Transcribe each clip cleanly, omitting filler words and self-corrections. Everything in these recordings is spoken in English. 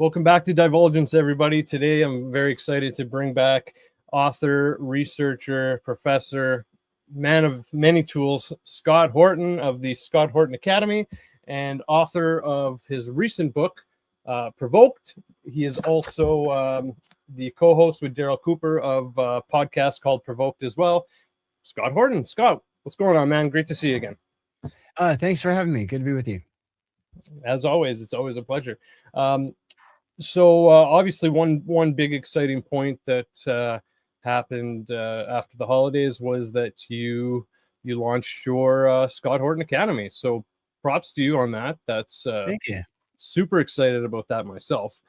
Welcome back to Divulgence, everybody. Today, I'm very excited to bring back author, researcher, professor, man of many tools, Scott Horton of the Scott Horton Academy, and author of his recent book, Provoked. He is also the co-host with Daryl Cooper of a podcast called Provoked as well. Scott Horton. Scott, what's going on, man? Great to see you again. Thanks for having me. Good to be with you. As always, it's always a pleasure. So obviously one big exciting point that happened after the holidays was that you launched your Scott Horton Academy. So props to you on that. That's Thank you. Super excited about that myself.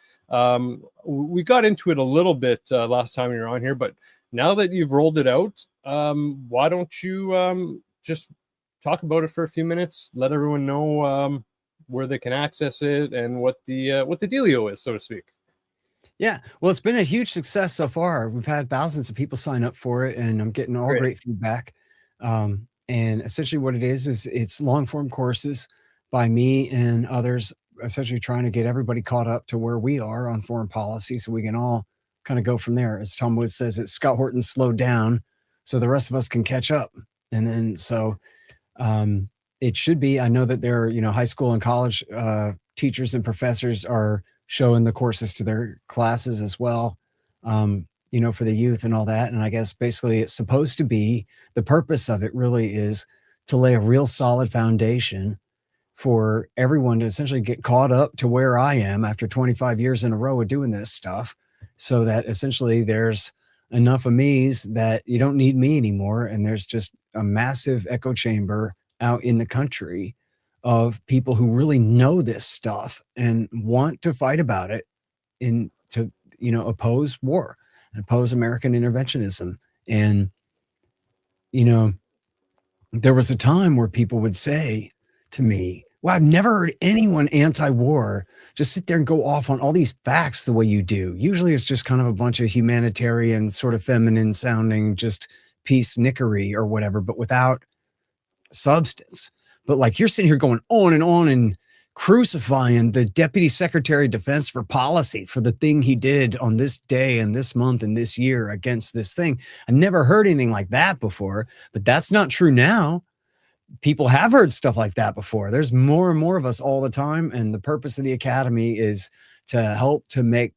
We got into it a little bit last time you were on here, but now that you've rolled it out, why don't you just talk about it for a few minutes, let everyone know where they can access it and what the dealio is, so to speak. Yeah, well, it's been a huge success so far. We've had thousands of people sign up for it, and I'm getting all great feedback. And essentially what it is it's long form courses by me and others, essentially trying to get everybody caught up to where we are on foreign policy so we can all kind of go from there. As Tom Woods says, it's Scott Horton slowed down so the rest of us can catch up. And then it should be, I know that there are, high school and college teachers and professors are showing the courses to their classes as well, for the youth and all that. And I guess basically it's supposed to be, the purpose of it really is to lay a real solid foundation for everyone to essentially get caught up to where I am after 25 years in a row of doing this stuff, so that essentially there's enough of me's that you don't need me anymore. And there's just a massive echo chamber out in the country of people who really know this stuff and want to fight about it to oppose war and oppose American interventionism. And, there was a time where people would say to me, well, I've never heard anyone anti-war just sit there and go off on all these facts the way you do. Usually it's just kind of a bunch of humanitarian, sort of feminine sounding, just peacenickery or whatever, but without substance. But like, you're sitting here going on and crucifying the Deputy Secretary of Defense for policy for the thing he did on this day and this month and this year against this thing. I never heard anything like that before, but that's not true now. People have heard stuff like that before. There's more and more of us all the time. And the purpose of the Academy is to help to make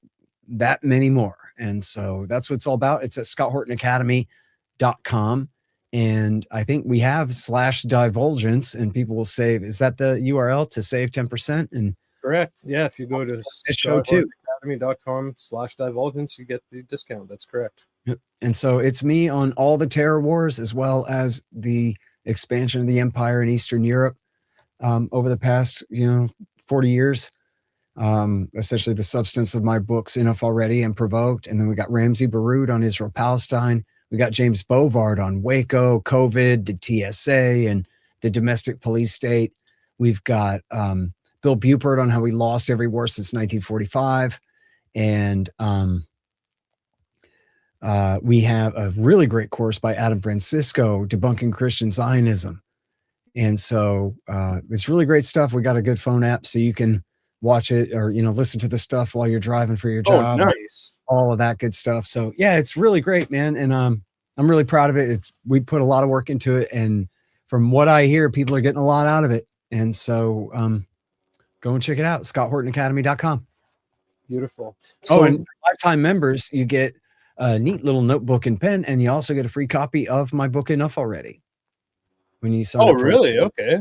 that many more. And so that's what it's all about. It's at scotthortonacademy.com. And I think we have /divulgence, and people will save. Is that the URL to save 10%? And correct. Yeah. If you go to scotthortonacademy.com/divulgence, you get the discount. That's correct. Yep. And so it's me on all the terror wars, as well as the expansion of the empire in Eastern Europe over the past, 40 years. Essentially the substance of my books, Enough Already and Provoked. And then we got Ramsey Baroud on Israel Palestine. We got James Bovard on Waco, COVID, the TSA, and the domestic police state. We've got Bill Bupert on how we lost every war since 1945. And we have a really great course by Adam Francisco, Debunking Christian Zionism. And so it's really great stuff. We got a good phone app so you can watch it or, listen to the stuff while you're driving for your job. Oh, nice. All of that good stuff. So yeah, it's really great, man. And I'm really proud of it. We put a lot of work into it. And from what I hear, people are getting a lot out of it. And so go and check it out. scotthortonacademy.com. Beautiful. So, and lifetime members, you get a neat little notebook and pen, and you also get a free copy of my book, Enough Already. When you sign up for really? Okay.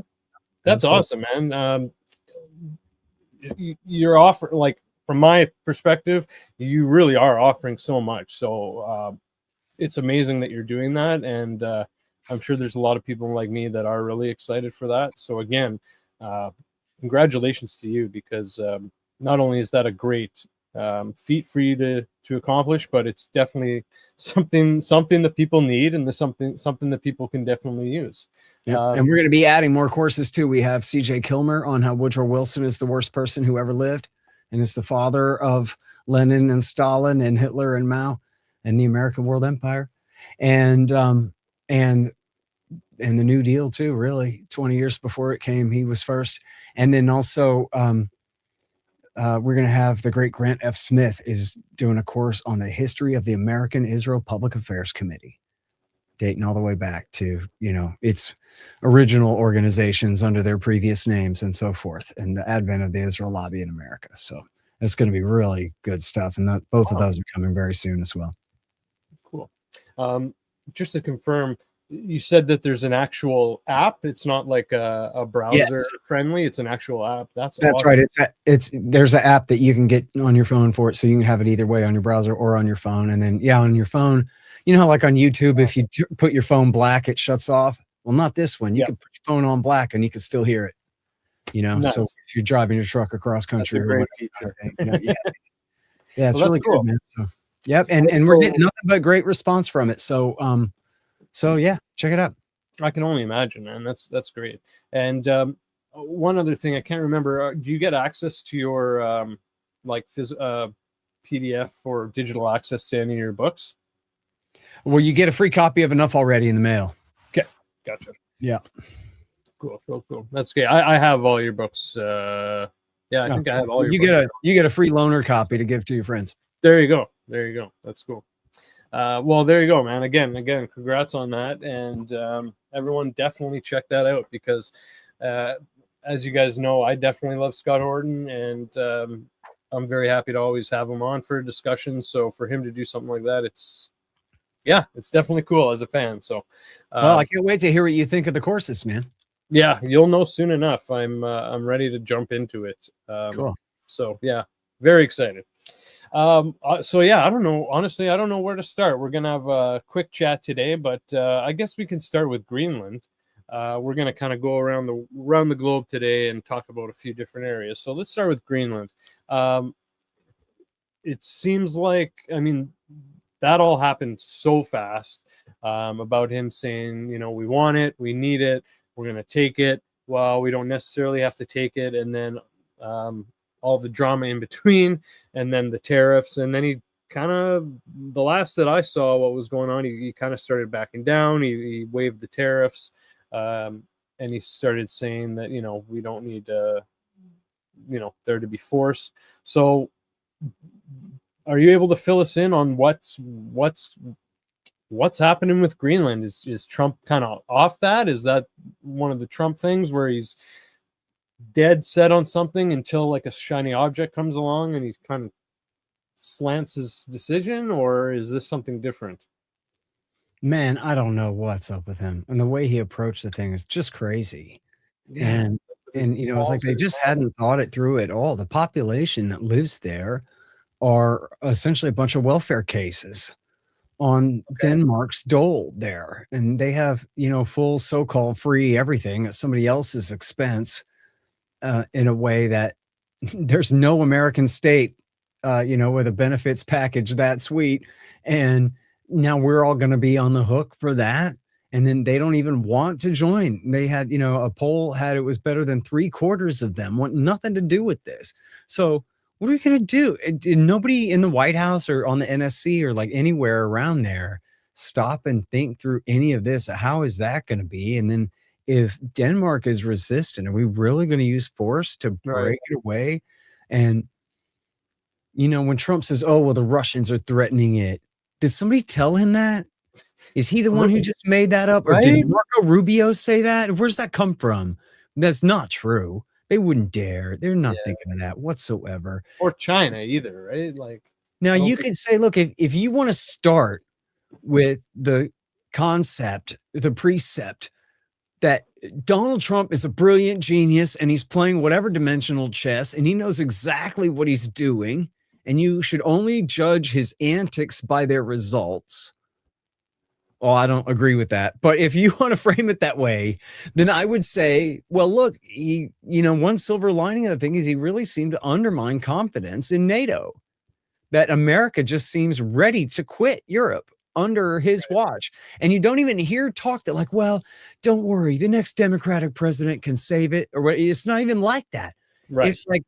That's awesome, man. You're offering, like, from my perspective, you really are offering so much. So it's amazing that you're doing that. And I'm sure there's a lot of people like me that are really excited for that. So again, congratulations to you, because not only is that a great feat for you to accomplish, but it's definitely something that people need, and something that people can definitely use. Yeah. And we're going to be adding more courses too. We have CJ Kilmer on how Woodrow Wilson is the worst person who ever lived, and is the father of Lenin and Stalin and Hitler and Mao and the American world empire. And the New Deal too, really 20 years before it came, he was first. And then also we're going to have the great Grant F. Smith is doing a course on the history of the American Israel Public Affairs Committee, dating all the way back to, its original organizations under their previous names and so forth, and the advent of the Israel lobby in America. So it's going to be really good stuff. And both of those are coming very soon as well. Cool. Just to confirm, you said that there's an actual app. It's not like a browser friendly. It's an actual app. That's awesome. Right. There's an app that you can get on your phone for it, so you can have it either way, on your browser or on your phone. And then on your phone, like on YouTube, if you put your phone black, it shuts off. Well, not this one. You can put your phone on black and you can still hear it. Nice. So if you're driving your truck across country, that's a great feature. It's really cool. good, man. So and we're getting nothing but great response from it. So check it out. I can only imagine, man. That's great. And one other thing, I can't remember. Do you get access to your PDF or digital access to any of your books? Well, you get a free copy of enough already in the mail. Okay, gotcha. Yeah. Cool. That's great. I have all your books. I think I have all your books. You get a free loaner copy to give to your friends. There you go. That's cool. Well, there you go, man. Again, congrats on that. And everyone definitely check that out, because as you guys know, I definitely love Scott Horton, and I'm very happy to always have him on for discussions. So for him to do something like that, it's definitely cool as a fan. So, well, I can't wait to hear what you think of the courses, man. Yeah, you'll know soon enough. I'm ready to jump into it. Cool. So very excited. I don't know. Honestly, I don't know where to start. We're gonna have a quick chat today, but I guess we can start with Greenland. We're gonna kind of go around the globe today and talk about a few different areas. So let's start with Greenland. It seems like, that all happened so fast. About him saying, we want it, we need it, we're gonna take it. Well, we don't necessarily have to take it, and then all the drama in between, and then the tariffs, and then he kind of, the last that I saw what was going on, he kind of started backing down. He waived the tariffs, and he started saying that we don't need there to be force. So are you able to fill us in on what's happening with Greenland? Is Trump kind of off that? Is that one of the Trump things where he's dead set on something until like a shiny object comes along and he kind of slants his decision, or is this something different? Man, I don't know what's up with him, and the way he approached the thing is just crazy. And it's like they just hadn't thought it through at all. The population that lives there are essentially a bunch of welfare cases on Denmark's dole there, and they have full so-called free everything at somebody else's expense, in a way that there's no American state with a benefits package that sweet, and now we're all going to be on the hook for that. And then they don't even want to join. They had a poll had it was better than 3/4 of them want nothing to do with this. So what are we going to do? Did nobody in the White House or on the NSC or like anywhere around there stop and think through any of this? How is that going to be? And then if Denmark is resistant, are we really going to use force to break it away? And, when Trump says, oh, well, the Russians are threatening it. Did somebody tell him that? Is he the one who just made that up? Or did Marco Rubio say that? Where's that come from? That's not true. They wouldn't dare. They're not thinking of that whatsoever. Or China either, right? Like, now you could say, look, if you want to start with the concept, the precept that Donald Trump is a brilliant genius and he's playing whatever dimensional chess and he knows exactly what he's doing, and you should only judge his antics by their results. Well, I don't agree with that. But if you want to frame it that way, then I would say, well, look, one silver lining of the thing is he really seemed to undermine confidence in NATO, that America just seems ready to quit Europe under his watch. And you don't even hear talk that like, well, don't worry, the next Democratic president can save it. Or it's not even like that. Right. It's like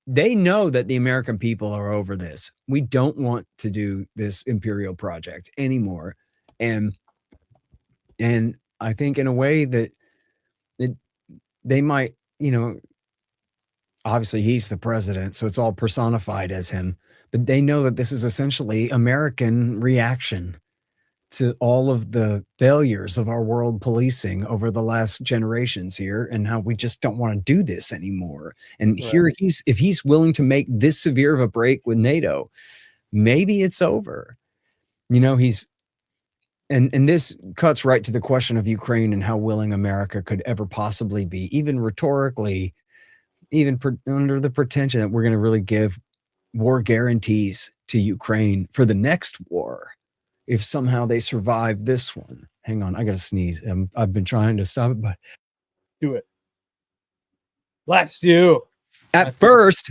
they know that the American people are over this. We don't want to do this imperial project anymore. And I think in a way that they might, obviously he's the president, so it's all personified as him. But they know that this is essentially American reaction to all of the failures of our world policing over the last generations here, and how we just don't want to do this anymore. And here if he's willing to make this severe of a break with NATO, maybe it's over. You know, and this cuts right to the question of Ukraine and how willing America could ever possibly be, even rhetorically, even under the pretension that we're going to really give war guarantees to Ukraine for the next war, if somehow they survive this one. Hang on, I got to sneeze. I've been trying to stop it, but do it. Bless you. At first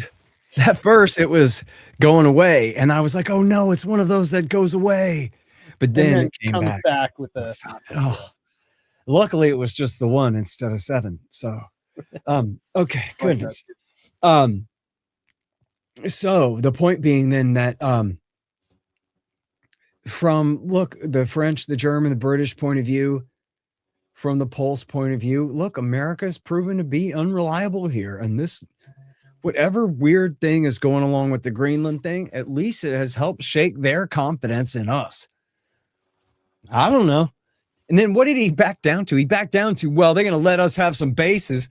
it was going away, and I was like, "Oh no, it's one of those that goes away." But then it came back with the stop it. Oh, luckily it was just the one instead of 7. So, okay, goodness. So the point being then that from the French, the German, the British point of view, from the Pulse point of view, look, America's proven to be unreliable here. And this, whatever weird thing is going along with the Greenland thing, at least it has helped shake their confidence in us. I don't know. And then what did he back down to? He backed down to, well, they're going to let us have some bases.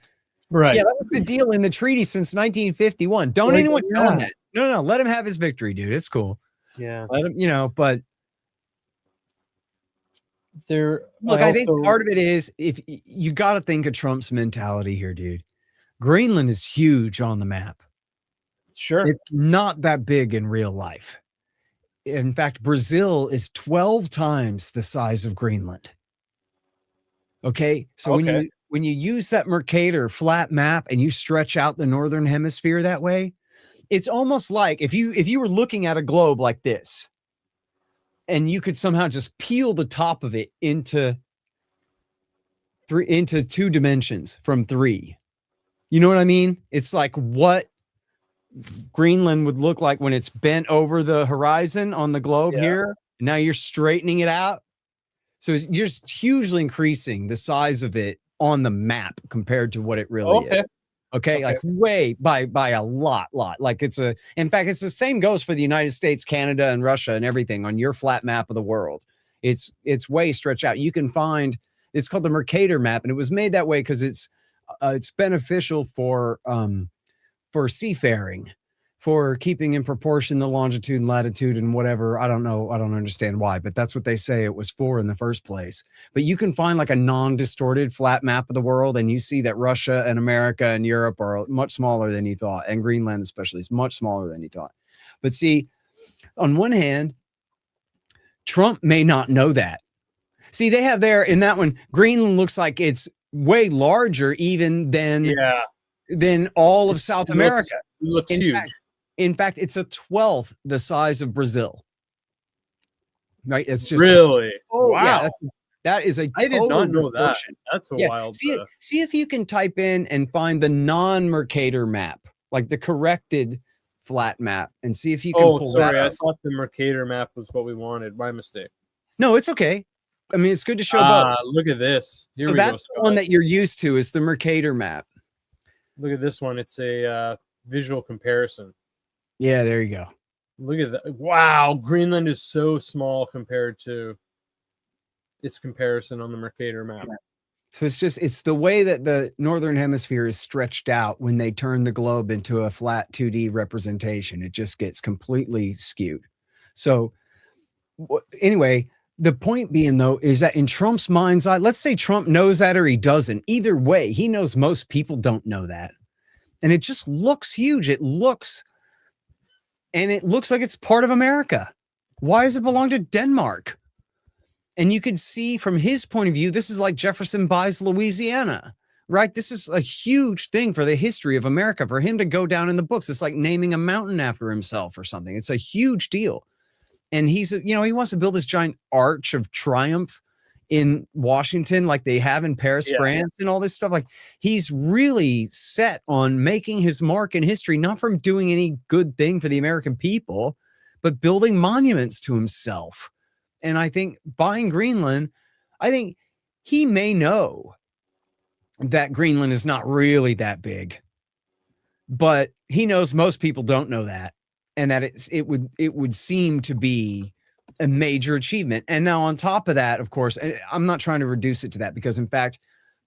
Right. Yeah, that was the deal in the treaty since 1951. Don't anyone tell him that. No. Let him have his victory, dude. It's cool. Yeah. Let him, but I think part of it is, if you got to think of Trump's mentality here, dude. Greenland is huge on the map. Sure. It's not that big in real life. In fact, Brazil is 12 times the size of Greenland. Okay. So when you use that Mercator flat map and you stretch out the northern hemisphere that way, it's almost like if you were looking at a globe like this, and you could somehow just peel the top of it into 2 dimensions from 3. You know what I mean? It's like what Greenland would look like when it's bent over the horizon on the globe here. Now you're straightening it out. So you're just hugely increasing the size of it on the map compared to what it really is. Okay. Like way by a lot. Like in fact, it's the same goes for the United States, Canada, and Russia and everything on your flat map of the world. It's way stretched out. You can find, it's called the Mercator map, and it was made that way because it's beneficial for seafaring, for keeping in proportion the longitude and latitude and whatever. I don't know. I don't understand why, but that's what they say it was for in the first place. But you can find like a non-distorted flat map of the world, and you see that Russia and America and Europe are much smaller than you thought. And Greenland especially is much smaller than you thought. But see, on one hand, Trump may not know that. See, they have there in that one, Greenland looks like it's way larger even than all of South America. It looks huge. In fact, it's a 12th the size of Brazil. Right? It's just really wow. Yeah, that is a I did not know that. That's a wild. See if you can type in and find the non-Mercator map, like the corrected flat map, and see if you can pull that up. I thought the Mercator map was what we wanted. My mistake. No, it's okay. I mean, it's good to show both. Look at this. So that's the one that you're used to, is the Mercator map. Look at this one. It's a visual comparison. Yeah, there you go. Look at that. Wow. Greenland is so small compared to its comparison on the Mercator map. So it's the way that the Northern Hemisphere is stretched out when they turn the globe into a flat 2D representation. It just gets completely skewed. So anyway, the point being, though, is that in Trump's mind's eye, let's say Trump knows that or he doesn't. Either way, he knows most people don't know that. And it just looks huge. It looks like it's part of America. Why does it belong to Denmark? And you can see from his point of view, this is like Jefferson buys Louisiana, right? This is a huge thing for the history of America. For him to go down in the books, it's like naming a mountain after himself or something. It's a huge deal. And he wants to build this giant arch of triumph in Washington, like they have in Paris, France, and all this stuff. Like, he's really set on making his mark in history, not from doing any good thing for the American people, but building monuments to himself. And I think buying Greenland, I think he may know that Greenland is not really that big. but he knows most people don't know that, and that it would seem to be a major achievement. And now on top of that, of course, I'm not trying to reduce it to that, because in fact,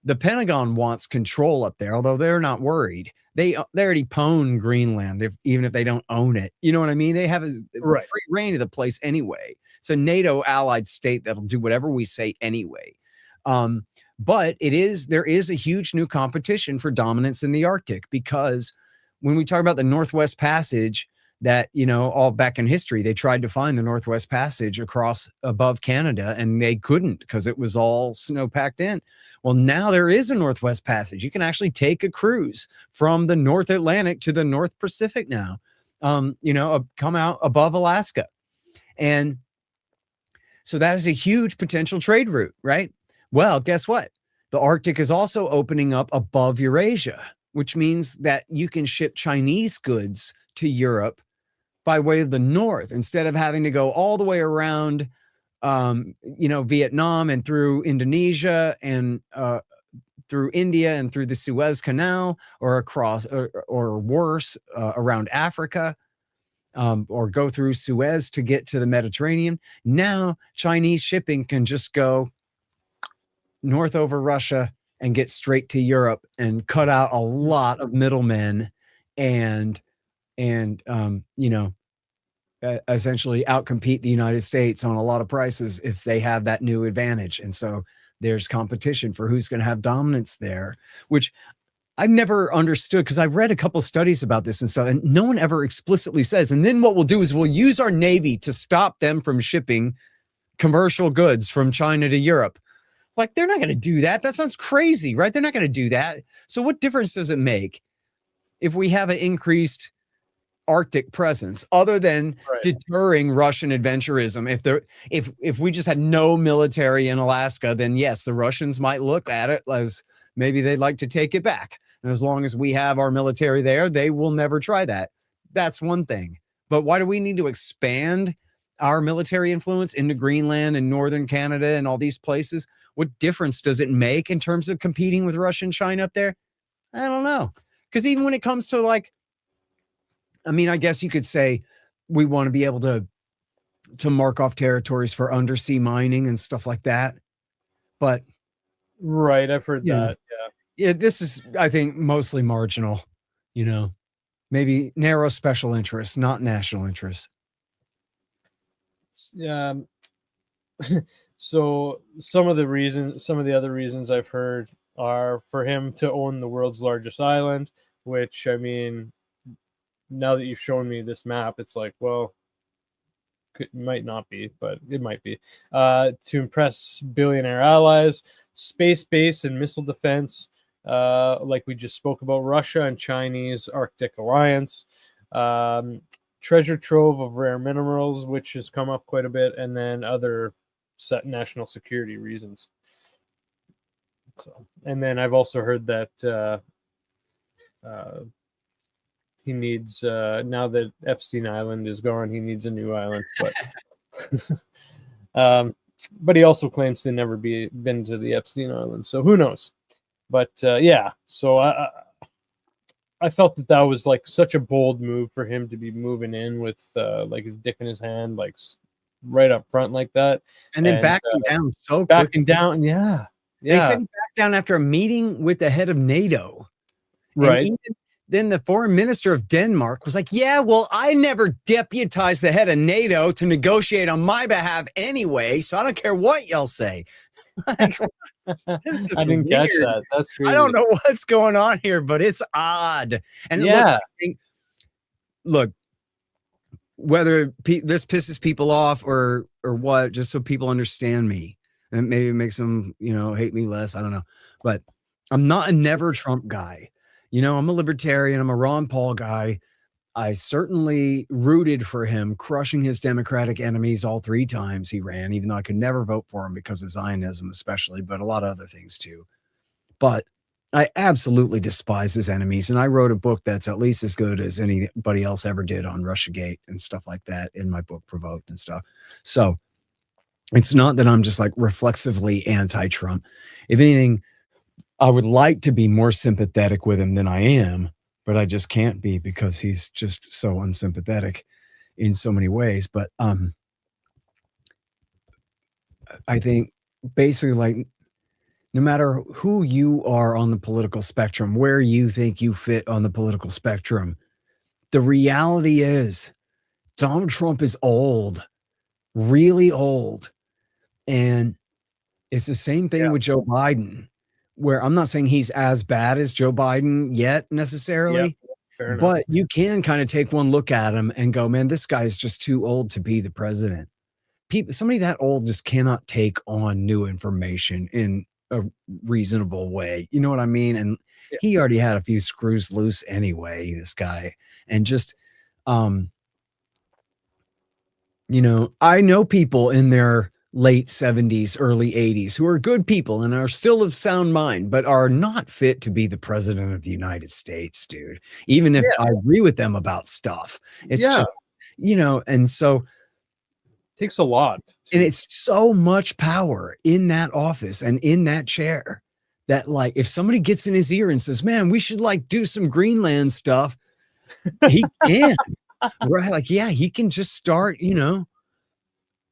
the Pentagon wants control up there, although they're not worried. They already own Greenland, even if they don't own it. You know what I mean? They have a free reign of the place anyway. It's a NATO allied state that'll do whatever we say anyway. But there is a huge new competition for dominance in the Arctic, because when we talk about the Northwest Passage, that, all back in history, they tried to find the Northwest Passage across above Canada, and they couldn't because it was all snow packed in. Well, now there is a Northwest Passage. You can actually take a cruise from the North Atlantic to the North Pacific now, come out above Alaska. And so that is a huge potential trade route, right? Well, guess what? The Arctic is also opening up above Eurasia, which means that you can ship Chinese goods to Europe by way of the north, instead of having to go all the way around, Vietnam and through Indonesia and through India and through the Suez Canal, or across, or worse, around Africa, or go through Suez to get to the Mediterranean. Now Chinese shipping can just go north over Russia and get straight to Europe, and cut out a lot of middlemen, and essentially outcompete the United States on a lot of prices if they have that new advantage. And so there's competition for who's going to have dominance there, which I've never understood, because I've read a couple studies about this and stuff, and no one ever explicitly says, and then what we'll do is we'll use our Navy to stop them from shipping commercial goods from China to Europe. Like, they're not going to do that. That sounds crazy, right? They're not going to do that. So what difference does it make if we have an increased Arctic presence, other than deterring Russian adventurism? If we just had no military in Alaska, then yes, the Russians might look at it as maybe they'd like to take it back. And as long as we have our military there, they will never try that. That's one thing. But why do we need to expand our military influence into Greenland and northern Canada and all these places? What difference does it make in terms of competing with Russia and China up there? I don't know. Because even when it comes to, like, I guess you could say we want to be able to mark off territories for undersea mining and stuff like that. But right, I've heard that. Yeah, this is, I think, mostly marginal, maybe narrow special interests, not national interests. So some of the other reasons I've heard are for him to own the world's largest island, which, now that you've shown me this map, it's like, well, it might not be, but it might be. To impress billionaire allies, space base and missile defense, like we just spoke about, Russia and Chinese Arctic alliance, treasure trove of rare minerals, which has come up quite a bit, and then other national security reasons. So, and then I've also heard that he needs, now that Epstein Island is gone, he needs a new island. But he also claims to never been to the Epstein Island, so who knows? But so I felt that was like such a bold move for him to be moving in with like his dick in his hand, like right up front like that, and then backing down so backing down. Yeah. They said he backed down after a meeting with the head of NATO, right? And then the foreign minister of Denmark was like, "Yeah, well, I never deputized the head of NATO to negotiate on my behalf anyway, so I don't care what y'all say." Like, I didn't catch that. That's crazy. I don't know what's going on here, but it's odd. And look, whether this pisses people off or what, just so people understand me, and maybe it makes them, hate me less. I don't know, but I'm not a never Trump guy. I'm a libertarian. I'm a Ron Paul guy. I certainly rooted for him crushing his Democratic enemies all 3 times he ran, even though I could never vote for him because of Zionism, especially, but a lot of other things too. But I absolutely despise his enemies. And I wrote a book that's at least as good as anybody else ever did on Russiagate and stuff like that in my book, Provoked and stuff. So it's not that I'm just like reflexively anti-Trump. If anything, I would like to be more sympathetic with him than I am, but I just can't be because he's just so unsympathetic in so many ways. But I think basically, like, no matter who you are on the political spectrum, where you think you fit on the political spectrum, the reality is Donald Trump is old, really old. And it's the same thing with Joe Biden, where I'm not saying he's as bad as Joe Biden yet necessarily, but you can kind of take one look at him and go, man, this guy is just too old to be the president. Somebody that old just cannot take on new information in a reasonable way. You know what I mean? And he already had a few screws loose anyway, this guy. And just, you know, I know people in their late 70s, early 80s who are good people and are still of sound mind, but are not fit to be the president of the United States, dude. Even if I agree with them about stuff, it's just, you know, and so it takes a lot. And it's so much power in that office and in that chair that, like, if somebody gets in his ear and says, man, we should like do some Greenland stuff, he can. Right? Like, yeah, he can just start, you know,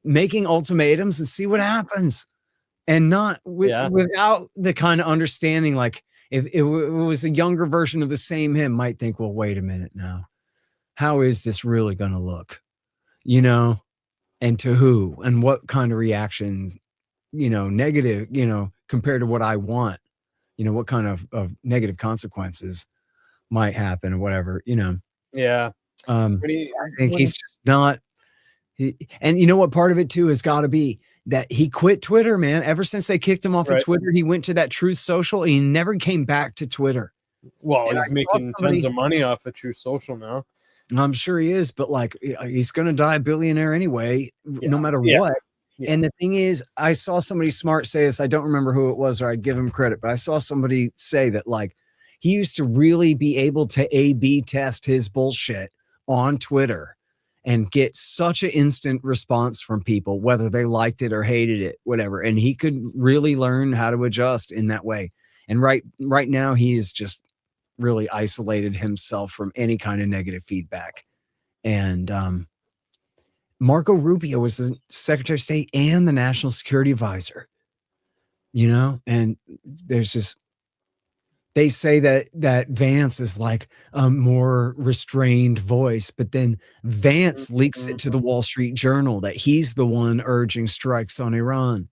making ultimatums and see what happens, and not without the kind of understanding. Like, if it was a younger version of the same him, might think, well, wait a minute now, how is this really going to look, you know, and to who, and what kind of reactions, you know, negative, you know, compared to what I want, you know, what kind of negative consequences might happen or whatever, you know. I think he's just not. And you know what, part of it too has got to be that he quit Twitter, man. Ever since they kicked him off of Twitter, he went to that Truth Social and he never came back to Twitter. Well, and he's making tons of money off of Truth Social now. I'm sure he is, but like, he's going to die a billionaire anyway, no matter what. And the thing is, I saw somebody smart say this. I don't remember who it was, or I'd give him credit, but I saw somebody say that, like, he used to really be able to A/B test his bullshit on Twitter and get such an instant response from people, whether they liked it or hated it, whatever. And he could really learn how to adjust in that way. And right now, he is just really isolated himself from any kind of negative feedback. And Marco Rubio was the Secretary of State and the National Security Advisor, you know, and there's just, they say that Vance is like a more restrained voice, but then Vance leaks it to the Wall Street Journal that he's the one urging strikes on Iran.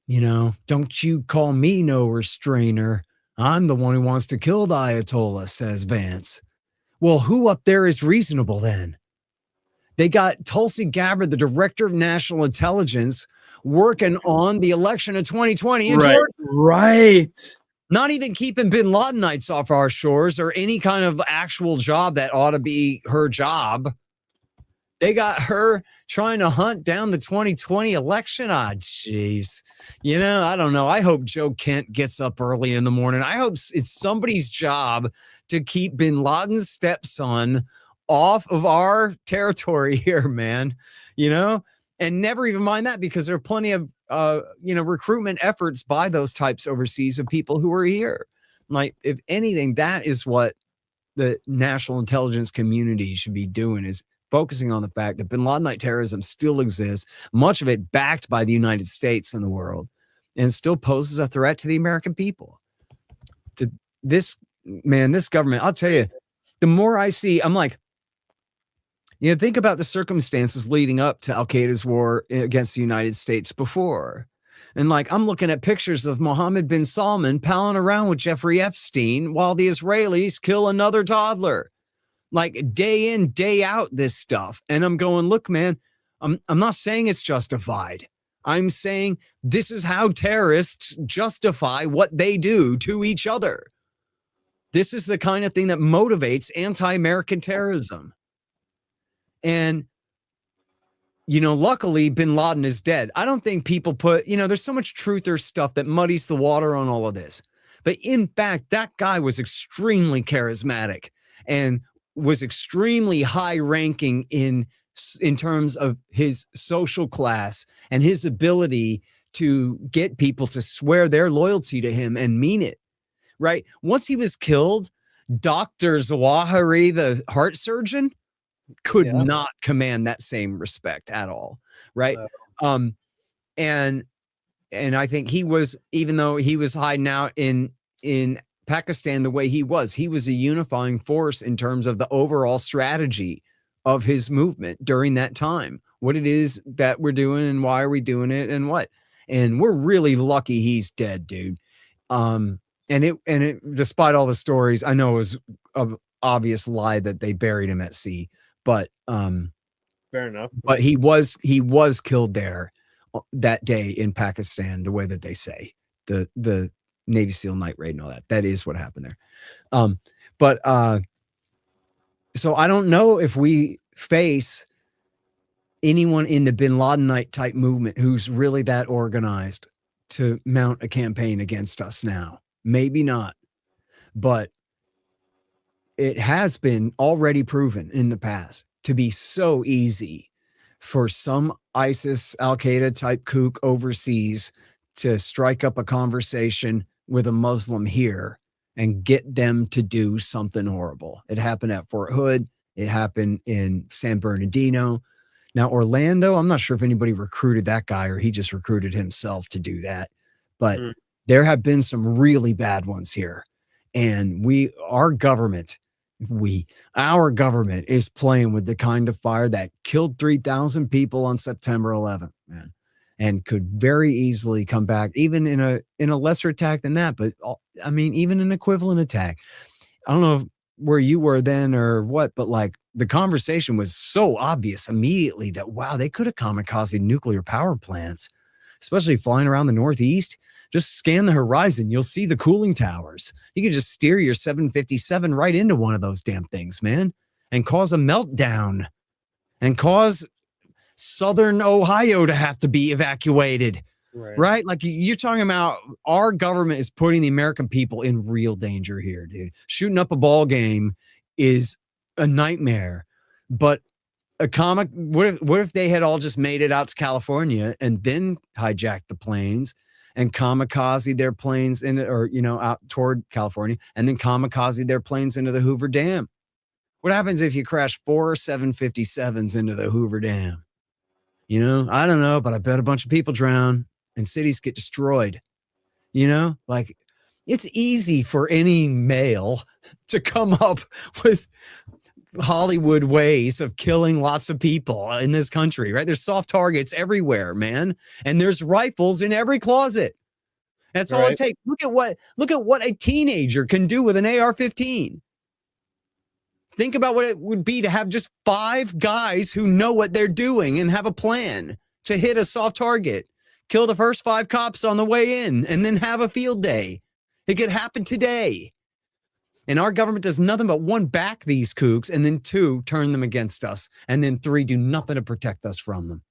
You know, don't you call me no restrainer. I'm the one who wants to kill the Ayatollah, says Vance. Well, who up there is reasonable then? They got Tulsi Gabbard, the director of national intelligence, working on the election of 2020 in Georgia. Right. Not even keeping bin Ladenites off our shores or any kind of actual job that ought to be her job. They got her trying to hunt down the 2020 election. Ah, jeez. You know, I don't know. I hope Joe Kent gets up early in the morning. I hope it's somebody's job to keep bin Laden's stepson off of our territory here, man. You know, and never even mind that, because there are plenty of, you know, recruitment efforts by those types overseas of people who are here. Like, if anything, that is what the national intelligence community should be doing, is focusing on the fact that bin Ladenite terrorism still exists, much of it backed by the United States and the world, and still poses a threat to the American people. To this, man, this government, I'll tell you, the more I see, I'm like, you know, think about the circumstances leading up to Al-Qaeda's war against the United States before. And like, I'm looking at pictures of Mohammed bin Salman palling around with Jeffrey Epstein while the Israelis kill another toddler. Like, day in, day out, this stuff. And I'm going, look, man, I'm not saying it's justified. I'm saying this is how terrorists justify what they do to each other. This is the kind of thing that motivates anti-American terrorism. And, you know, luckily, bin Laden is dead. I don't think people put, you know, there's so much truth or stuff that muddies the water on all of this. But in fact, that guy was extremely charismatic and was extremely high ranking in terms of his social class and his ability to get people to swear their loyalty to him and mean it. Right. Once he was killed, Dr. Zawahiri, the heart surgeon, could Yeah. not command that same respect at all, right? And I think he was, even though he was hiding out in Pakistan the way he was a unifying force in terms of the overall strategy of his movement during that time, what it is that we're doing and why are we doing it and what. And we're really lucky he's dead, dude. And it despite all the stories, I know it was an obvious lie that they buried him at sea, but fair enough. But he was killed there that day in Pakistan, the way that they say, the Navy SEAL night raid and all that. That is what happened there. So I don't know if we face anyone in the Bin Ladenite type movement who's really that organized to mount a campaign against us now. Maybe not, but it has been already proven in the past to be so easy for some ISIS, Al-Qaeda type kook overseas to strike up a conversation with a Muslim here and get them to do something horrible. It happened at Fort Hood. It happened in San Bernardino. Now, Orlando, I'm not sure if anybody recruited that guy or he just recruited himself to do that. But there have been some really bad ones here. And our government is playing with the kind of fire that killed 3,000 people on September 11th, man, and could very easily come back, even in a lesser attack than that. But I mean, even an equivalent attack. I don't know where you were then or what, but like the conversation was so obvious immediately that, wow, they could have kamikaze nuclear power plants, especially flying around the Northeast. Just scan the horizon. You'll see the cooling towers. You can just steer your 757 right into one of those damn things, man, and cause a meltdown and cause Southern Ohio to have to be evacuated, right? Like you're talking about our government is putting the American people in real danger here, dude. Shooting up a ball game is a nightmare, but what if they had all just made it out to California and then hijacked the planes and kamikaze their planes out toward California and then kamikaze their planes into the Hoover Dam? What happens if you crash 4 757s into the Hoover Dam? I don't know, but I bet a bunch of people drown and cities get destroyed. Like it's easy for any male to come up with Hollywood ways of killing lots of people in this country, right? There's soft targets everywhere, man. And there's rifles in every closet. That's all it takes. Look at what a teenager can do with an AR-15. Think about what it would be to have just 5 guys who know what they're doing and have a plan to hit a soft target, kill the first 5 cops on the way in, and then have a field day. It could happen today. And our government does nothing but 1, back these kooks, and then 2, turn them against us, and then 3, do nothing to protect us from them.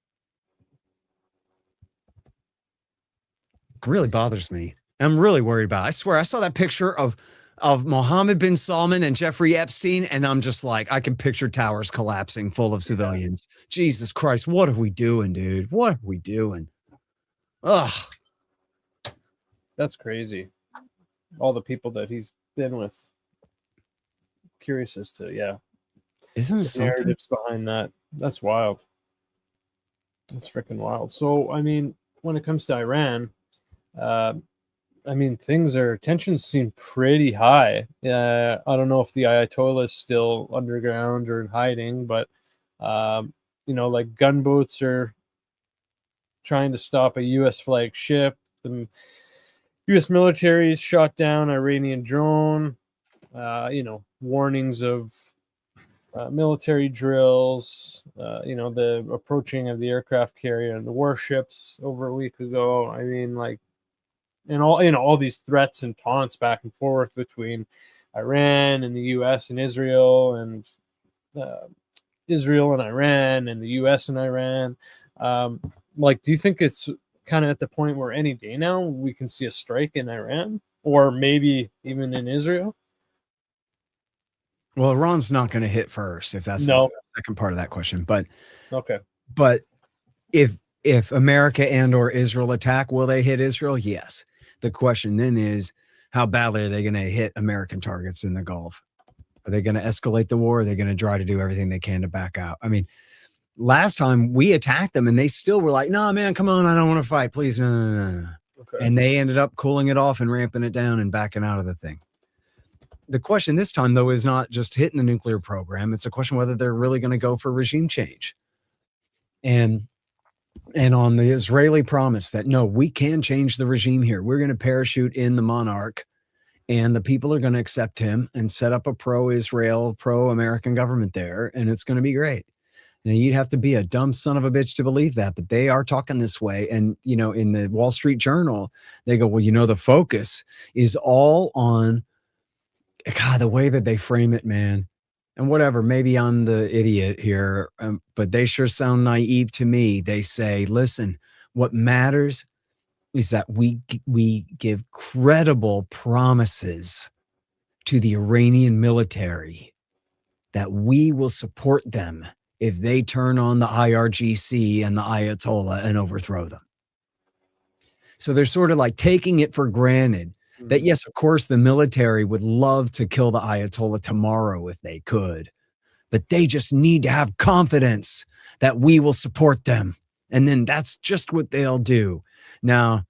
It really bothers me. I'm really worried about it. I swear, I saw that picture of Mohammed bin Salman and Jeffrey Epstein, and I'm just like, I can picture towers collapsing full of civilians. Jesus Christ, what are we doing, dude? What are we doing? Ugh. That's crazy. All the people that he's been with. Curious as to, isn't it the narratives behind that? That's wild. That's freaking wild. So, I mean, when it comes to Iran, tensions seem pretty high. I don't know if the Ayatollah is still underground or in hiding, but like gunboats are trying to stop a U.S. flagged ship. The U.S. military has shot down Iranian drone. Warnings of military drills, the approaching of the aircraft carrier and the warships over a week ago. I mean, like, and all these threats and taunts back and forth between Iran and the U.S. and Israel and Israel and Iran and the U.S. and Iran. Do you think it's kind of at the point where any day now we can see a strike in Iran or maybe even in Israel? Well, Iran's not going to hit first, if that's the second part of that question. But if America and or Israel attack, will they hit Israel? Yes. The question then is, how badly are they going to hit American targets in the Gulf? Are they going to escalate the war? Are they going to try to do everything they can to back out? I mean, last time we attacked them and they still were like, no, man, come on. I don't want to fight. Please. No. Okay. And they ended up cooling it off and ramping it down and backing out of the thing. The question this time, though, is not just hitting the nuclear program. It's a question whether they're really going to go for regime change. And on the Israeli promise that, no, we can change the regime here. We're going to parachute in the monarch and the people are going to accept him and set up a pro-Israel, pro-American government there. And it's going to be great. Now, you'd have to be a dumb son of a bitch to believe that, but they are talking this way. And, you know, in the Wall Street Journal, they go, well, you know, the focus is all on, God, the way that they frame it, man. And whatever, maybe I'm the idiot here, but they sure sound naive to me. They say, listen, what matters is that we give credible promises to the Iranian military that we will support them if they turn on the IRGC and the Ayatollah and overthrow them. So they're sort of like taking it for granted that, yes, of course, the military would love to kill the Ayatollah tomorrow if they could, but they just need to have confidence that we will support them. And then that's just what they'll do. Now,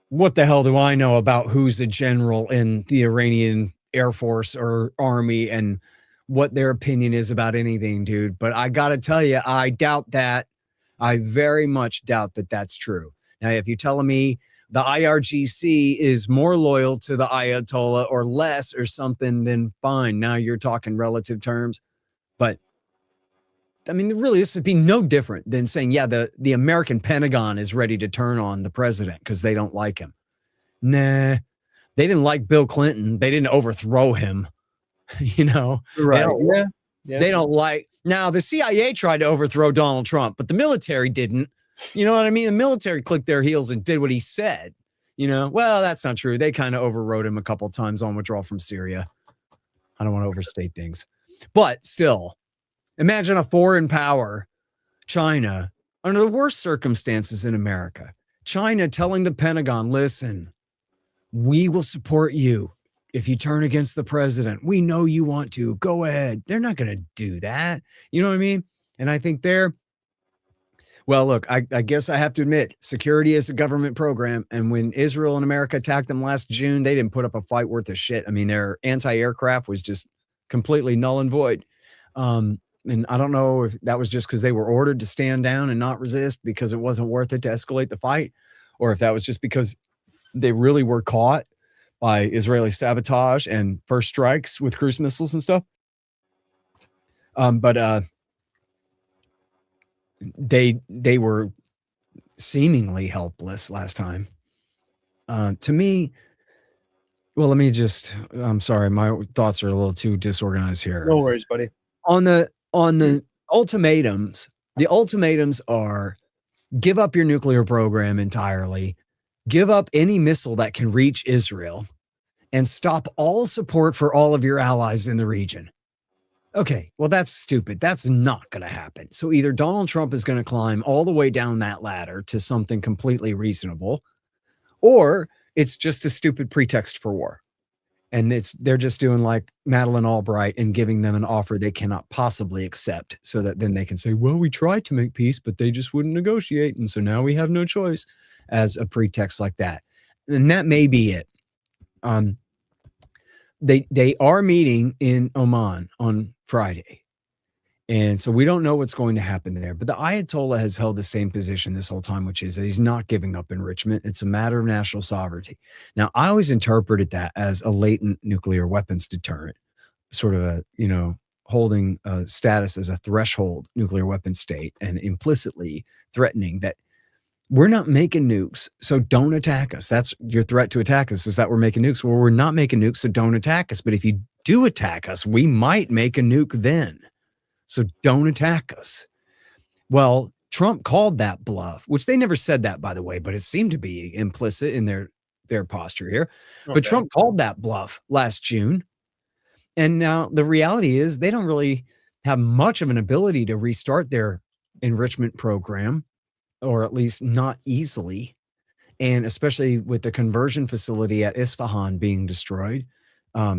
what the hell do I know about who's a general in the Iranian Air Force or Army and what their opinion is about anything, dude? But I got to tell you, I doubt that. I very much doubt that that's true. Now, if you're telling me the IRGC is more loyal to the Ayatollah or less or something, then fine. Now you're talking relative terms. But I mean, really, this would be no different than saying, yeah, the American Pentagon is ready to turn on the president because they don't like him. Nah, they didn't like Bill Clinton. They didn't overthrow him. You know, right? They don't like. Now, the CIA tried to overthrow Donald Trump, but the military didn't. You know what I mean? The military clicked their heels and did what he said. You know, well, that's not true. They kind of overrode him a couple of times on withdrawal from Syria. I don't want to overstate things, but still, imagine a foreign power, China, under the worst circumstances in America. China telling the Pentagon, listen, we will support you if you turn against the president. We know you want to. Go ahead. They're not going to do that. You know what I mean? And I think well, look, I guess I have to admit, security is a government program. And when Israel and America attacked them last June, they didn't put up a fight worth of shit. I mean, their anti-aircraft was just completely null and void. And I don't know if that was just because they were ordered to stand down and not resist because it wasn't worth it to escalate the fight, or if that was just because they really were caught by Israeli sabotage and first strikes with cruise missiles and stuff. But they were seemingly helpless last time. To me, well, I'm sorry, my thoughts are a little too disorganized here. No worries, buddy. On the ultimatums, the ultimatums are give up your nuclear program entirely, give up any missile that can reach Israel, and stop all support for all of your allies in the region. Okay, well, that's stupid. That's not going to happen. So either Donald Trump is going to climb all the way down that ladder to something completely reasonable, or it's just a stupid pretext for war. And they're just doing like Madeleine Albright and giving them an offer they cannot possibly accept so that then they can say, well, we tried to make peace, but they just wouldn't negotiate. And so now we have no choice as a pretext like that. And that may be it. They are meeting in Oman on Friday. And so we don't know what's going to happen there. But the Ayatollah has held the same position this whole time, which is that he's not giving up enrichment. It's a matter of national sovereignty. Now, I always interpreted that as a latent nuclear weapons deterrent, sort of a, holding a status as a threshold nuclear weapon state and implicitly threatening that we're not making nukes, so don't attack us. That's your threat to attack us, is that we're making nukes. Well, we're not making nukes, so don't attack us. But if you do attack us, we might make a nuke then. So don't attack us. Well, Trump called that bluff, which they never said that, by the way, but it seemed to be implicit in their posture here. Okay. But Trump called that bluff last June. And now the reality is they don't really have much of an ability to restart their enrichment program, or at least not easily. And especially with the conversion facility at Isfahan being destroyed,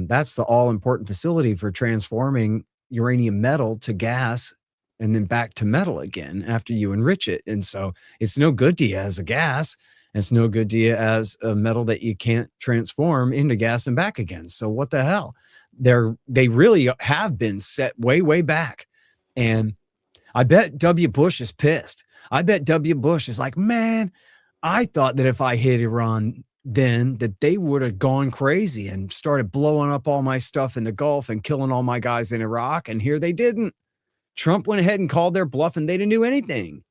That's the all-important facility for transforming uranium metal to gas and then back to metal again after you enrich it. And so it's no good to you as a gas. It's no good to you as a metal that you can't transform into gas and back again. So what the hell? They really have been set way, way back. And I bet W. Bush is pissed. I bet W. Bush is like, man, I thought that if I hit Iran then, that they would have gone crazy and started blowing up all my stuff in the Gulf and killing all my guys in Iraq. And here they didn't. Trump went ahead and called their bluff and they didn't do anything.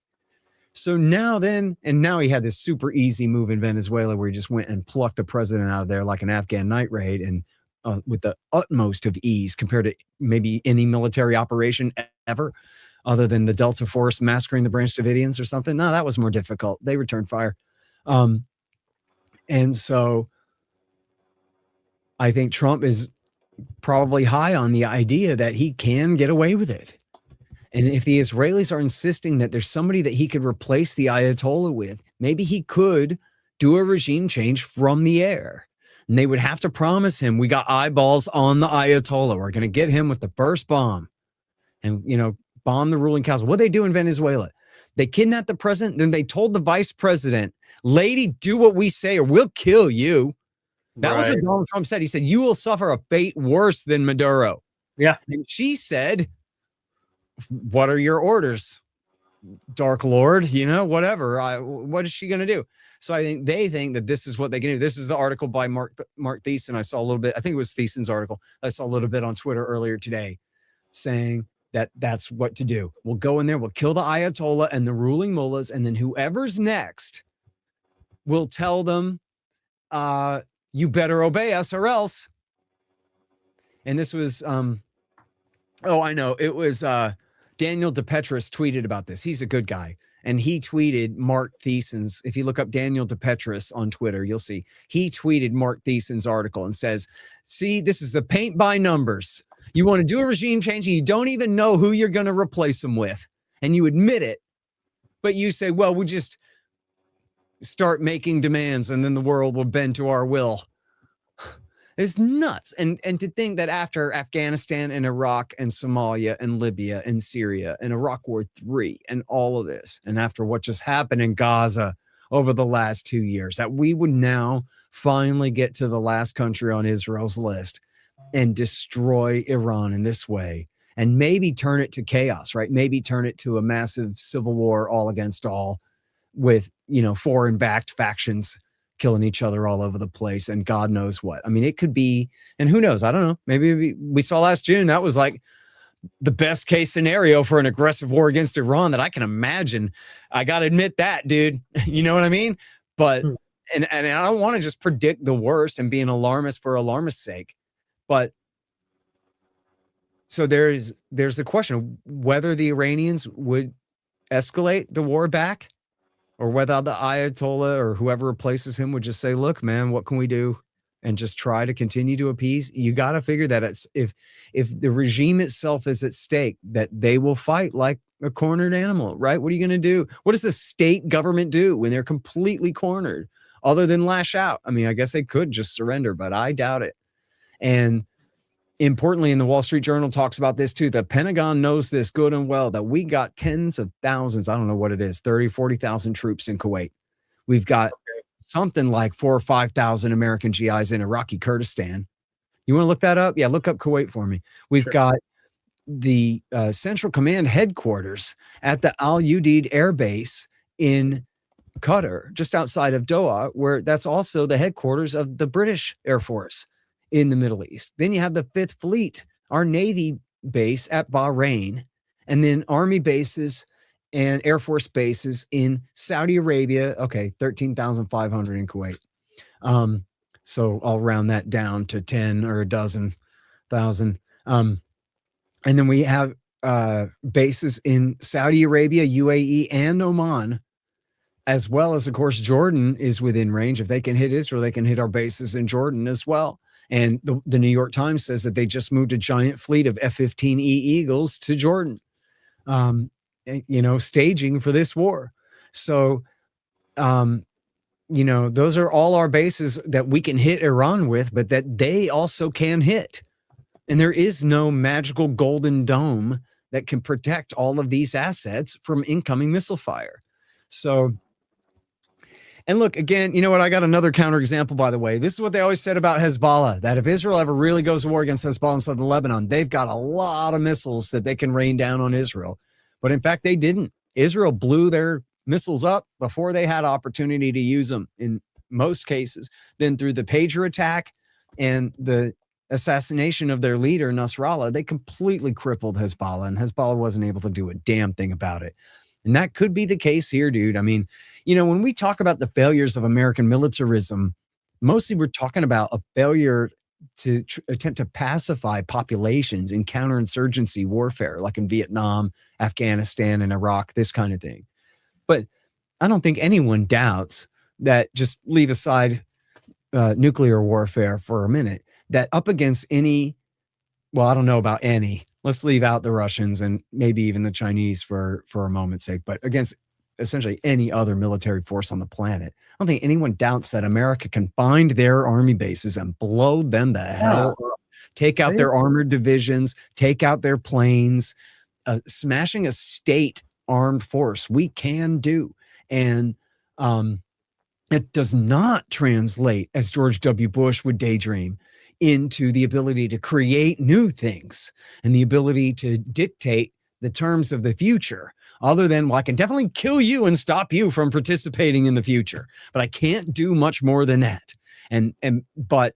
So now now he had this super easy move in Venezuela where he just went and plucked the president out of there like an Afghan night raid, and with the utmost of ease compared to maybe any military operation ever, other than the Delta Force massacring the Branch Davidians or something. No, that was more difficult. They returned fire. And so I think Trump is probably high on the idea that he can get away with it. And if the Israelis are insisting that there's somebody that he could replace the Ayatollah with, maybe he could do a regime change from the air. And they would have to promise him, we got eyeballs on the Ayatollah. We're going to get him with the first bomb and, bomb the ruling council. What they do in Venezuela? They kidnapped the president. Then they told the vice president, lady, do what we say or we'll kill you. That was what Donald Trump said. He said, you will suffer a fate worse than Maduro. Yeah. And she said, what are your orders, Dark Lord? Whatever. What is she going to do? So I think they think that this is what they can do. This is the article by Mark Thiessen. I saw a little bit. I think it was Thiessen's article. I saw a little bit on Twitter earlier today saying that that's what to do. We'll go in there. We'll kill the Ayatollah and the ruling mullahs. And then whoever's next, we'll tell them, you better obey us or else. And this was, I know. It was Daniel DePetris tweeted about this. He's a good guy. And he tweeted Mark Thiessen's, if you look up Daniel DePetris on Twitter, you'll see. He tweeted Mark Thiessen's article and says, see, this is the paint by numbers. You want to do a regime change and you don't even know who you're going to replace them with. And you admit it. But you say, well, we'll just start making demands and then the world will bend to our will. It's nuts. And to think that after Afghanistan and Iraq and Somalia and Libya and Syria and Iraq War III and all of this, and after what just happened in Gaza over the last 2 years, that we would now finally get to the last country on Israel's list and destroy Iran in this way and maybe turn it to chaos, right? Maybe turn it to a massive civil war all against all with, foreign-backed factions killing each other all over the place and God knows what. I mean, it could be, and who knows? I don't know. Maybe we saw last June, that was like the best case scenario for an aggressive war against Iran that I can imagine. I got to admit that, dude. You know what I mean? But, and I don't want to just predict the worst and be an alarmist for alarmist's sake. But so there's the question of whether the Iranians would escalate the war back, or whether the Ayatollah or whoever replaces him would just say, look, man, what can we do? And just try to continue to appease. You got to figure that if the regime itself is at stake, that they will fight like a cornered animal, right? What are you going to do? What does the state government do when they're completely cornered other than lash out? I mean, I guess they could just surrender, but I doubt it. And importantly, in the Wall Street Journal talks about this too. The Pentagon knows this good and well, that we got tens of thousands, I don't know what it is, 30, 40,000 troops in Kuwait. We've got something like 4,000 or 5,000 American GIs in Iraqi Kurdistan. You want to look that up? Yeah, look up Kuwait for me. We've got the Central Command headquarters at the Al Udeid Air Base in Qatar, just outside of Doha, where that's also the headquarters of the British Air Force in the Middle East. Then you have the Fifth Fleet, our Navy base at Bahrain, and then Army bases and Air Force bases in Saudi Arabia. Okay, 13,500 in Kuwait. So I'll round that down to 10 or a dozen thousand. And then we have bases in Saudi Arabia, UAE, and Oman, as well as, of course, Jordan is within range. If they can hit Israel, they can hit our bases in Jordan as well. And the New York Times says that they just moved a giant fleet of F-15E Eagles to Jordan, staging for this war. So those are all our bases that we can hit Iran with, but that they also can hit. And there is no magical golden dome that can protect all of these assets from incoming missile fire. So, and look, again, you know what? I got another counterexample, by the way. This is what they always said about Hezbollah, that if Israel ever really goes to war against Hezbollah instead of Lebanon, they've got a lot of missiles that they can rain down on Israel. But in fact, they didn't. Israel blew their missiles up before they had opportunity to use them in most cases. Then through the pager attack and the assassination of their leader, Nasrallah, they completely crippled Hezbollah, and Hezbollah wasn't able to do a damn thing about it. And that could be the case here, dude. I mean, when we talk about the failures of American militarism, mostly we're talking about a failure to attempt to pacify populations in counterinsurgency warfare, like in Vietnam, Afghanistan, and Iraq, this kind of thing. But I don't think anyone doubts that, just leave aside nuclear warfare for a minute, that up against any, well, I don't know about any, let's leave out the Russians and maybe even the Chinese for a moment's sake, but against essentially any other military force on the planet, I don't think anyone doubts that America can find their army bases and blow them the hell up, take out their armored divisions, take out their planes, smashing a state armed force. We can do. And it does not translate, as George W. Bush would daydream, into the ability to create new things and the ability to dictate the terms of the future, other than, well, I can definitely kill you and stop you from participating in the future, but I can't do much more than that. But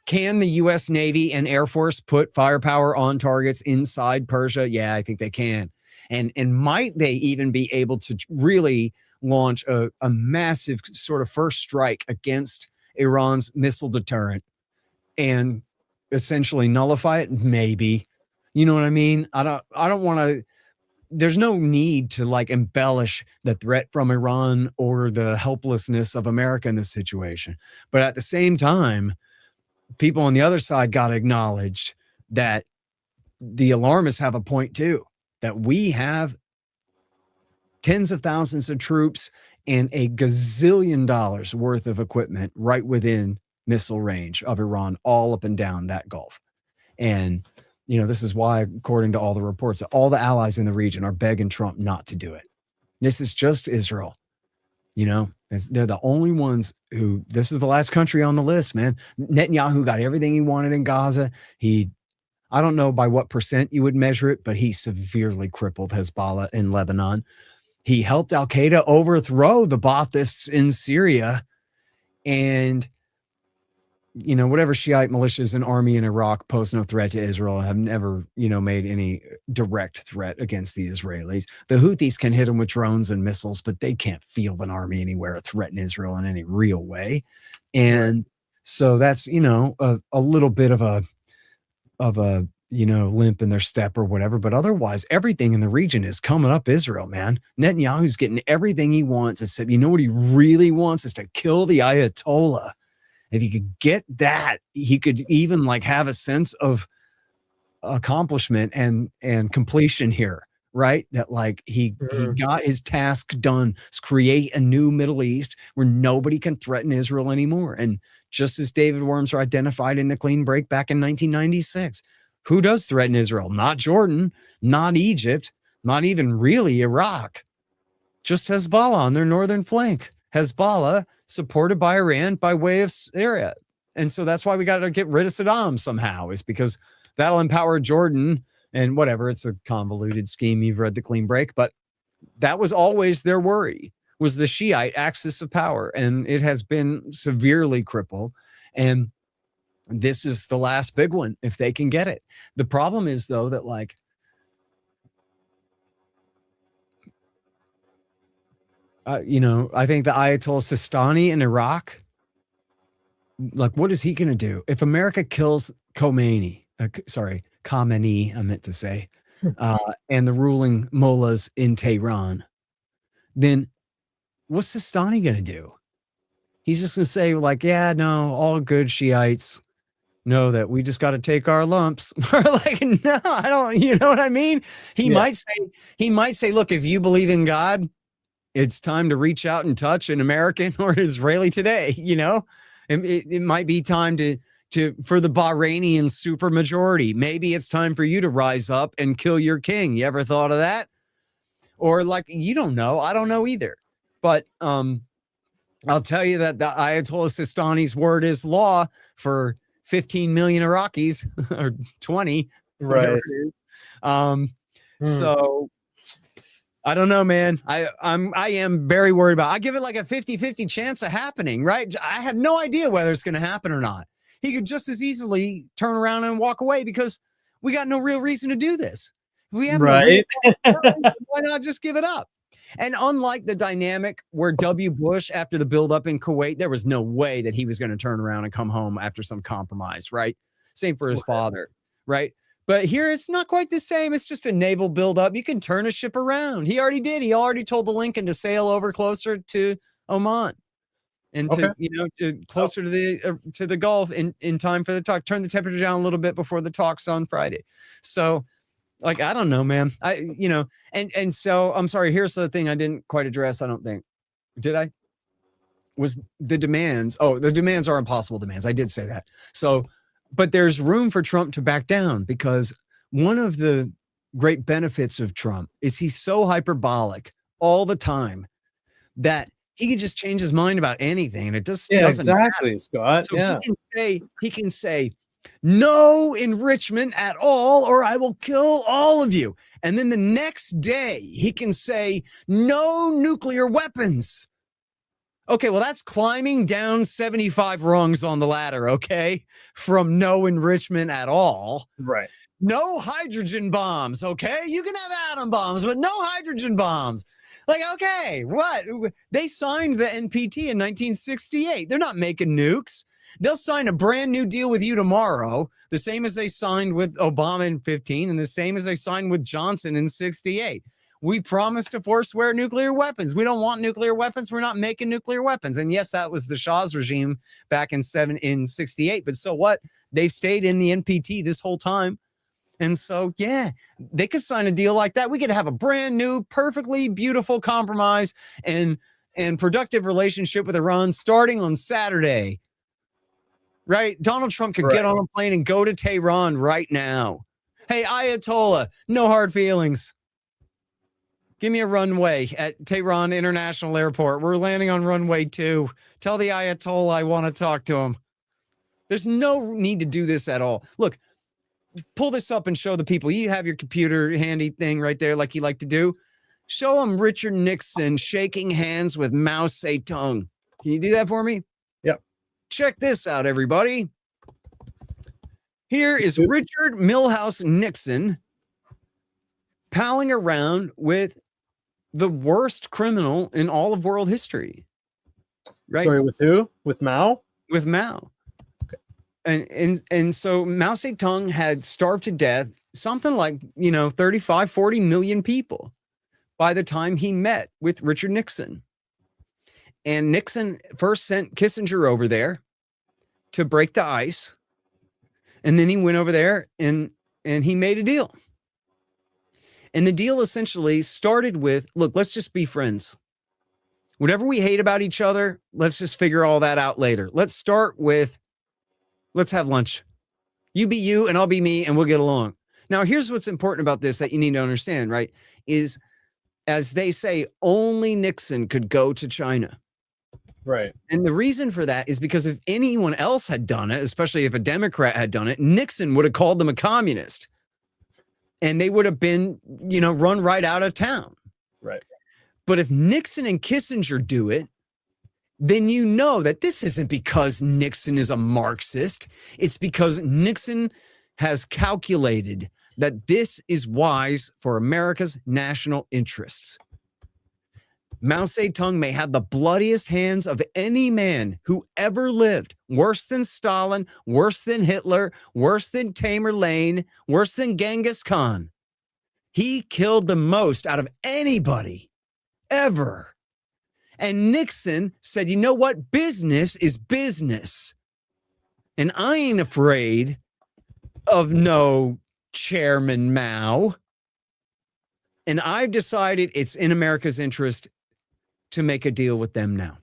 can the U.S. Navy and Air Force put firepower on targets inside Persia? Yeah, I think they can. And might they even be able to really launch a massive sort of first strike against Iran's missile deterrent and essentially nullify it? Maybe. You know what I mean? I don't want to, there's no need to like embellish the threat from Iran or the helplessness of America in this situation. But at the same time, people on the other side got acknowledged that the alarmists have a point too, that we have tens of thousands of troops and a gazillion dollars worth of equipment right within missile range of Iran, all up and down that Gulf. And, this is why, according to all the reports, all the allies in the region are begging Trump not to do it. This is just Israel. They're the only ones who, this is the last country on the list, man. Netanyahu got everything he wanted in Gaza. I don't know by what percent you would measure it, but he severely crippled Hezbollah in Lebanon. He helped al-Qaeda overthrow the Baathists in Syria. And, whatever Shiite militias and army in Iraq pose no threat to Israel, have never, made any direct threat against the Israelis. The Houthis can hit them with drones and missiles, but they can't field an army anywhere or threaten Israel in any real way. And so that's, a little bit of a limp in their step or whatever. But otherwise, everything in the region is coming up Israel, man. Netanyahu's getting everything he wants, except what he really wants is to kill the Ayatollah. If he could get that, he could even have a sense of accomplishment and completion here, right? That he got his task done. Let's create a new Middle East where nobody can threaten Israel anymore. And just as David Wormser identified in the clean break back in 1996, who does threaten Israel? Not Jordan, not Egypt, not even really Iraq, just Hezbollah on their northern flank. Hezbollah supported by Iran by way of Syria. And so that's why we got to get rid of Saddam somehow, is because that'll empower Jordan and whatever. It's a convoluted scheme. You've read the clean break, but that was always their worry, was the Shiite axis of power. And it has been severely crippled. And this is the last big one, if they can get it. The problem is, though, that I think the Ayatollah Sistani in Iraq, what is he going to do? If America kills Khomeini, I meant to say, and the ruling mullahs in Tehran, then what's Sistani going to do? He's just going to say yeah, no, all good Shiites know that we just got to take our lumps. Or no, I don't, you know what I mean? He might say, look, if you believe in God, it's time to reach out and touch an American or an Israeli today. It might be time for the Bahrainian supermajority. Maybe it's time for you to rise up and kill your king. You ever thought of that? Or you don't know. I don't know either. But I'll tell you that the Ayatollah Sistani's word is law for 15 million Iraqis or 20. Right. So I don't know, man. I am very worried about it. I give it like a 50-50 chance of happening, right? I have no idea whether it's going to happen or not. He could just as easily turn around and walk away because we got no real reason to do this. If we have right. Why not just give it up? And unlike the dynamic where W. Bush, after the buildup in Kuwait, there was no way that he was going to turn around and come home after some compromise, right? Same for his father, right? But here it's not quite the same. It's just a naval buildup. You can turn a ship around. He already did. He already told the Lincoln to sail over closer to Oman and closer to the Gulf in time for the talk. Turn the temperature down a little bit before the talks on Friday. So, I don't know, man. And so I'm sorry. Here's the thing I didn't quite address. I don't think. Did I? Was the demands? Oh, the demands are impossible demands. I did say that. So, but there's room for Trump to back down because one of the great benefits of Trump is he's so hyperbolic all the time that he can just change his mind about anything, and it just doesn't exactly, matter. Scott. So he can say no enrichment at all, or I will kill all of you. And then the next day he can say no nuclear weapons. Okay, well, that's climbing down 75 rungs on the ladder, okay? From no enrichment at all. Right. No hydrogen bombs, okay? You can have atom bombs, but no hydrogen bombs. Okay, what? They signed the NPT in 1968. They're not making nukes. They'll sign a brand new deal with you tomorrow, the same as they signed with Obama in 15 and the same as they signed with Johnson in 68. We promised to forswear nuclear weapons. We don't want nuclear weapons. We're not making nuclear weapons. And yes, that was the Shah's regime back in 68. But so what? They stayed in the NPT this whole time. And so, yeah, they could sign a deal like that. We could have a brand new, perfectly beautiful compromise and productive relationship with Iran starting on Saturday. Right? Donald Trump could get on a plane and go to Tehran right now. Hey, Ayatollah, no hard feelings. Give me a runway at Tehran International Airport. We're landing on runway 2. Tell the Ayatollah I want to talk to him. There's no need to do this at all. Look, pull this up and show the people. You have your computer handy thing right there like you like to do. Show them Richard Nixon shaking hands with Mao Zedong. Can you do that for me? Yep. Check this out, everybody. Here is Richard Milhouse Nixon palling around with the worst criminal in all of world history. Right? Sorry, with who? With Mao? With Mao. Okay. And so Mao Zedong had starved to death something like, 35, 40 million people by the time he met with Richard Nixon. And Nixon first sent Kissinger over there to break the ice. And then he went over there and he made a deal. And the deal essentially started with, look, let's just be friends. Whatever we hate about each other, let's just figure all that out later. Let's start with, let's have lunch. You be you and I'll be me and we'll get along. Now, here's what's important about this that you need to understand, right? Is, as they say, only Nixon could go to China. Right. And the reason for that is because if anyone else had done it, especially if a Democrat had done it, Nixon would have called them a communist. And they would have been, run right out of town. Right. But if Nixon and Kissinger do it, then you know that this isn't because Nixon is a Marxist. It's because Nixon has calculated that this is wise for America's national interests. Mao Zedong may have the bloodiest hands of any man who ever lived, worse than Stalin, worse than Hitler, worse than Tamerlane, worse than Genghis Khan. He killed the most out of anybody ever. And Nixon said, you know what? Business is business. And I ain't afraid of no Chairman Mao. And I've decided it's in America's interest to make a deal with them now.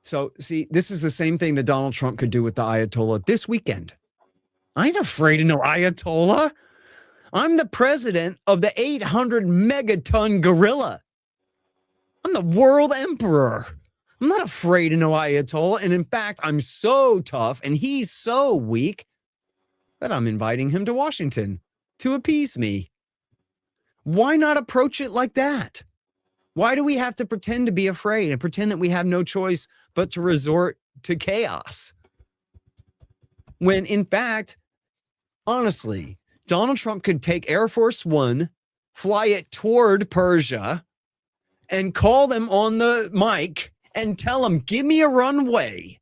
So, see, this is the same thing that Donald Trump could do with the Ayatollah this weekend. I ain't afraid of no Ayatollah. I'm the president of the 800 megaton gorilla. I'm the world emperor. I'm not afraid of no Ayatollah. And in fact, I'm so tough and he's so weak that I'm inviting him to Washington to appease me. Why not approach it like that? Why do we have to pretend to be afraid and pretend that we have no choice but to resort to chaos? When in fact, honestly, Donald Trump could take Air Force One, fly it toward Persia, and call them on the mic and tell them, give me a runway.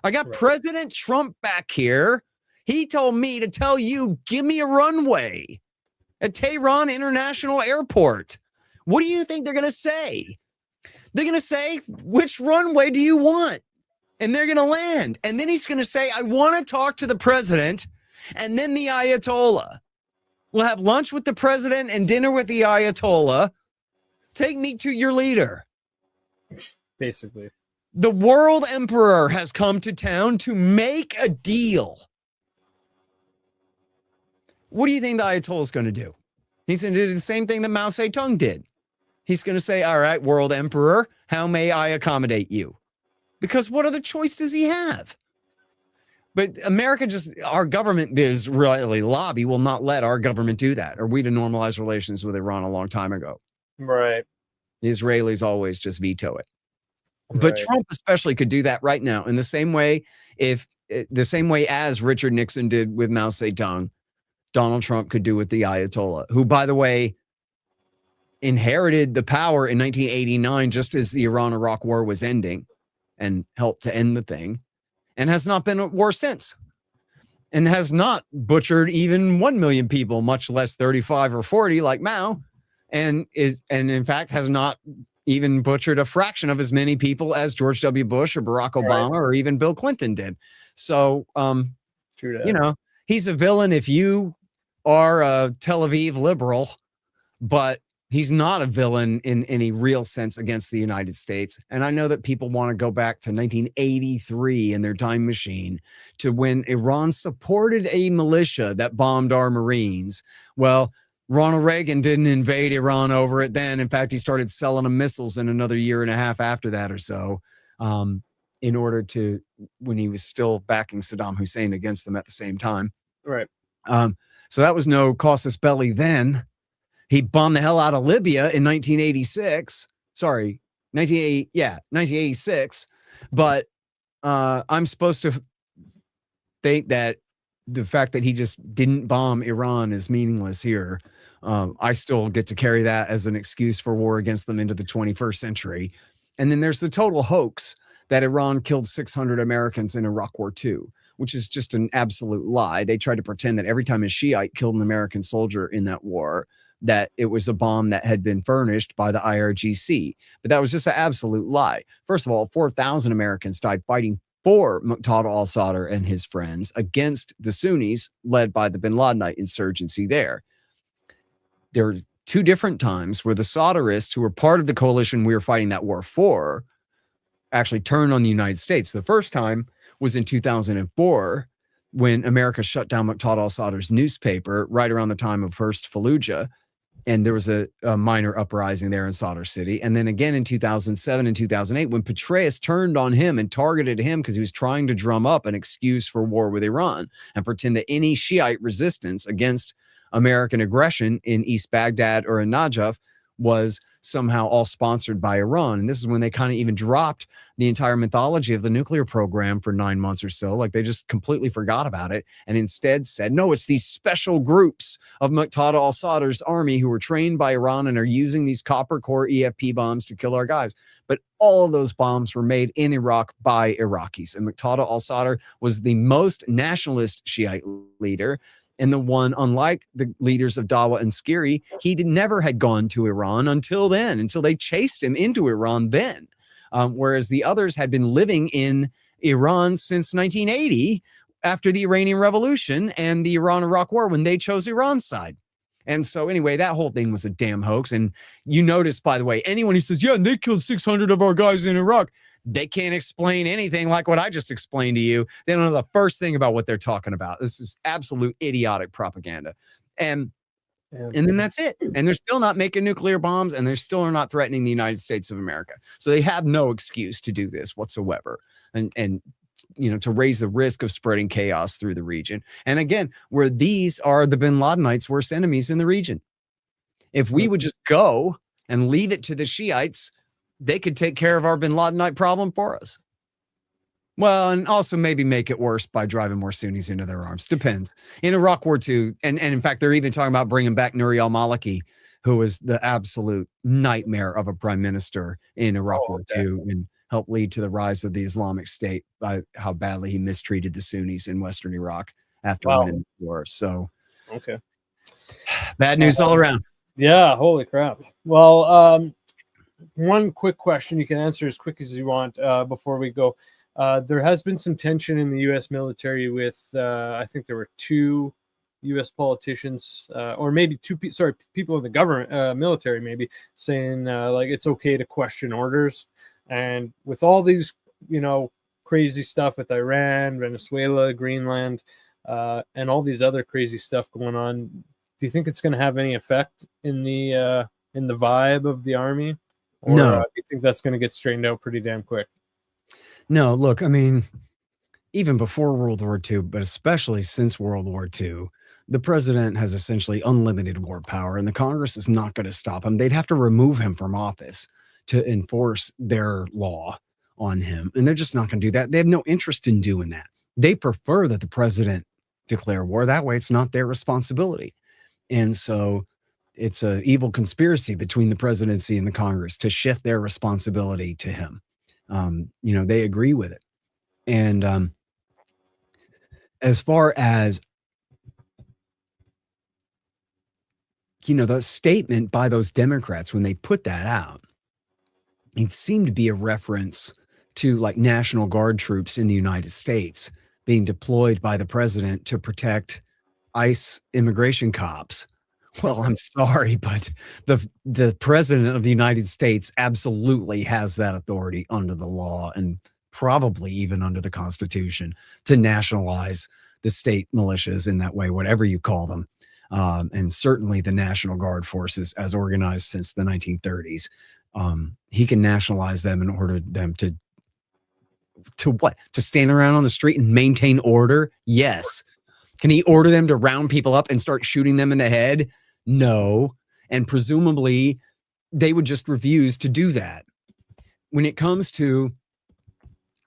I got President Trump back here. He told me to tell you, give me a runway at Tehran International Airport. What do you think they're going to say? They're going to say, which runway do you want? And they're going to land. And then he's going to say, I want to talk to the president and then the Ayatollah. We'll have lunch with the president and dinner with the Ayatollah. Take me to your leader. Basically. The world emperor has come to town to make a deal. What do you think the Ayatollah is going to do? He's going to do the same thing that Mao Zedong did. He's going to say, all right, world emperor, how may I accommodate you? Because what other choice does he have? But America our government, the Israeli lobby will not let our government do that. Or we to normalize relations with Iran a long time ago. Right. The Israelis always just veto it. Right. But Trump especially could do that right now in the same way, as Richard Nixon did with Mao Zedong, Donald Trump could do with the Ayatollah, who, by the way, inherited the power in 1989 just as the Iran-Iraq war was ending and helped to end the thing, and has not been at war since, and has not butchered even 1 million people, much less 35 or 40 like Mao, and in fact has not even butchered a fraction of as many people as George W. Bush or Barack Obama or even Bill Clinton did. So, you know, he's a villain if you are a Tel Aviv liberal, but he's not a villain in any real sense against the United States. And I know that people want to go back to 1983 in their time machine to when Iran supported a militia that bombed our Marines. Well, Ronald Reagan didn't invade Iran over it then. In fact, he started selling them missiles in another year and a half after that or so, in order to, when he was still backing Saddam Hussein against them at the same time. Right. So that was no casus belli then. He bombed the hell out of Libya in 1986. Sorry, 1986. But I'm supposed to think that the fact that he just didn't bomb Iran is meaningless here. I still get to carry that as an excuse for war against them into the 21st century. And then there's the total hoax that Iran killed 600 Americans in Iraq War II, which is just an absolute lie. They tried to pretend that every time a Shiite killed an American soldier in that war, that it was a bomb that had been furnished by the IRGC. But that was just an absolute lie. First of all, 4,000 Americans died fighting for Muqtada al-Sadr and his friends against the Sunnis led by the bin Ladenite insurgency there. There were two different times where the Sadrists, who were part of the coalition we were fighting that war for, actually turned on the United States. The first time was in 2004 when America shut down Muqtada al-Sadr's newspaper right around the time of First Fallujah. And there was a minor uprising there in Sadr City. And then again in 2007 and 2008, when Petraeus turned on him and targeted him because he was trying to drum up an excuse for war with Iran and pretend that any Shiite resistance against American aggression in East Baghdad or in Najaf was somehow all sponsored by Iran. And this is when they kind of even dropped the entire mythology of the nuclear program for 9 months or so. Like they just completely forgot about it and instead said, no, it's these special groups of Muqtada al-Sadr's army who were trained by Iran and are using these copper core EFP bombs to kill our guys. But all of those bombs were made in Iraq by Iraqis. And Muqtada al-Sadr was the most nationalist Shiite leader, and the one, unlike the leaders of Dawa and Skiri, he never had gone to Iran until then, until they chased him into Iran then. Whereas the others had been living in Iran since 1980 after the Iranian Revolution and the Iran-Iraq War when they chose Iran's side. And so anyway, that whole thing was a damn hoax. And you notice, by the way, anyone who says, yeah, they killed 600 of our guys in Iraq, they can't explain anything like what I just explained to you. They don't know the first thing about what they're talking about. This is absolute idiotic propaganda. And then that's it. And they're still not making nuclear bombs, and they're still not threatening the United States of America. So they have no excuse to do this whatsoever. And to raise the risk of spreading chaos through the region. And again, where these are the bin Ladenites' worst enemies in the region. If we would just go and leave it to the Shiites, they could take care of our bin Ladenite problem for us. Well, and also maybe make it worse by driving more Sunnis into their arms. Depends. In Iraq War II, and in fact, they're even talking about bringing back Nouri al-Maliki, who was the absolute nightmare of a prime minister in Iraq War II and helped lead to the rise of the Islamic State by how badly he mistreated the Sunnis in Western Iraq after winning the war. So, bad news all around. Yeah, holy crap. Well, one quick question you can answer as quick as you want before we go. There has been some tension in the U.S. military with, I think there were 2 U.S. politicians, or maybe people in the government, military, maybe saying like it's okay to question orders. And with all these, crazy stuff with Iran, Venezuela, Greenland, and all these other crazy stuff going on, do you think it's going to have any effect in the vibe of the Army? Or no. Do you think that's going to get straightened out pretty damn quick? No, look, I mean, even before World War II, but especially since World War II, the president has essentially unlimited war power, and the Congress is not going to stop him. They'd have to remove him from office to enforce their law on him, and they're just not going to do that. They have no interest in doing that. They prefer that the president declare war. That way, it's not their responsibility. And so it's an evil conspiracy between the presidency and the Congress to shift their responsibility to him. They agree with it. And as far as, the statement by those Democrats, when they put that out, it seemed to be a reference to like National Guard troops in the United States being deployed by the president to protect ICE immigration cops. Well, I'm sorry, but the president of the United States absolutely has that authority under the law and probably even under the Constitution to nationalize the state militias in that way, whatever you call them. And certainly the National Guard forces as organized since the 1930s. He can nationalize them and order them to what? To stand around on the street and maintain order? Yes. Can he order them to round people up and start shooting them in the head? No. And presumably they would just refuse to do that. When it comes to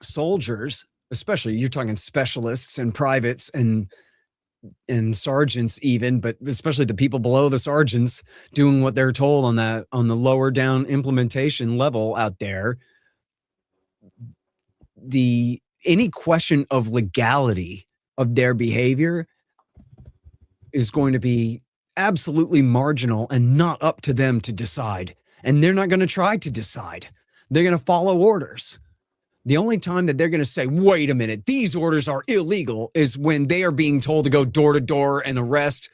soldiers, especially you're talking specialists and privates and sergeants even, but especially the people below the sergeants doing what they're told on the lower down implementation level out there, any question of legality of their behavior is going to be absolutely marginal and not up to them to decide. And they're not going to try to decide. They're going to follow orders. The only time that they're going to say, wait a minute, these orders are illegal is when they are being told to go door to door and arrest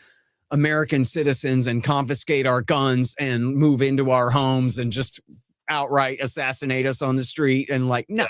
American citizens and confiscate our guns and move into our homes and just outright assassinate us on the street. And like, no,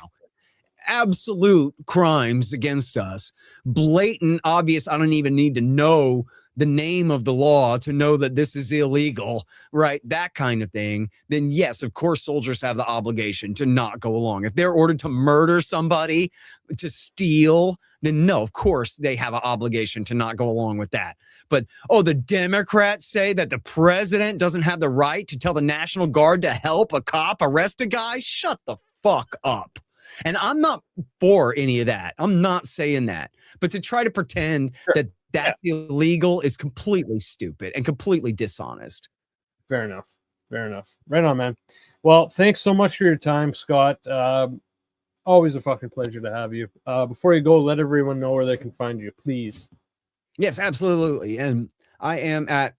absolute crimes against us, blatant, obvious. I don't even need to know the name of the law to know that this is illegal, right? That kind of thing. Then yes, of course, soldiers have the obligation to not go along. If they're ordered to murder somebody, to steal, then no, of course they have an obligation to not go along with that. But, the Democrats say that the president doesn't have the right to tell the National Guard to help a cop arrest a guy? Shut the fuck up. And I'm not for any of that. I'm not saying that. But to try to pretend that that's illegal is completely stupid and completely dishonest. Fair enough. Right on, man. Well, thanks so much for your time, Scott. Always a fucking pleasure to have you. Before you go, let everyone know where they can find you, please. Yes, absolutely. And I am at,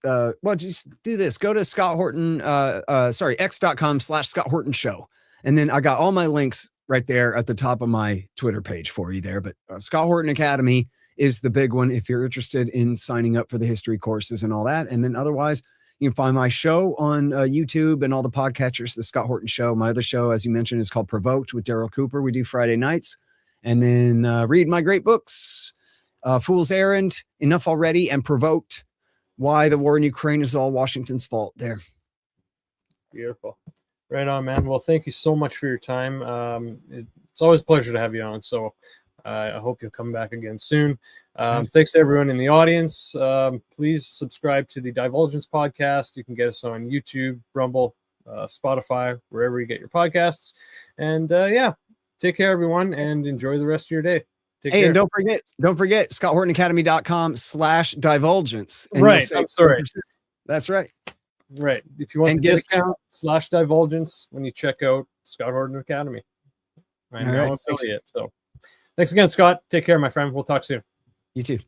just do this. Go to Scott Horton, x.com/Scott Horton Show. And then I got all my links right there at the top of my Twitter page for you there. But Scott Horton Academy is the big one if you're interested in signing up for the history courses and all that. And then otherwise, you can find my show on YouTube and all the podcatchers, The Scott Horton Show. My other show, as you mentioned, is called Provoked with Daryl Cooper. We do Friday nights. And then read my great books, Fool's Errand, Enough Already, and Provoked, Why the War in Ukraine is All Washington's Fault. There. Beautiful. Right on, man. Well, thank you so much for your time. It's always a pleasure to have you on. So I hope you'll come back again soon. Thanks to everyone in the audience. Please subscribe to the Divulgence podcast. You can get us on YouTube, Rumble, Spotify, wherever you get your podcasts. And yeah, take care, everyone, and enjoy the rest of your day. Take care. And don't forget, ScottHortonAcademy.com/divulgence. Right. I'm sorry. That's right. Right. If you want the discount /divulgence when you check out Scott Horton Academy. I'm now affiliate. So thanks again, Scott. Take care, my friend. We'll talk soon. You too.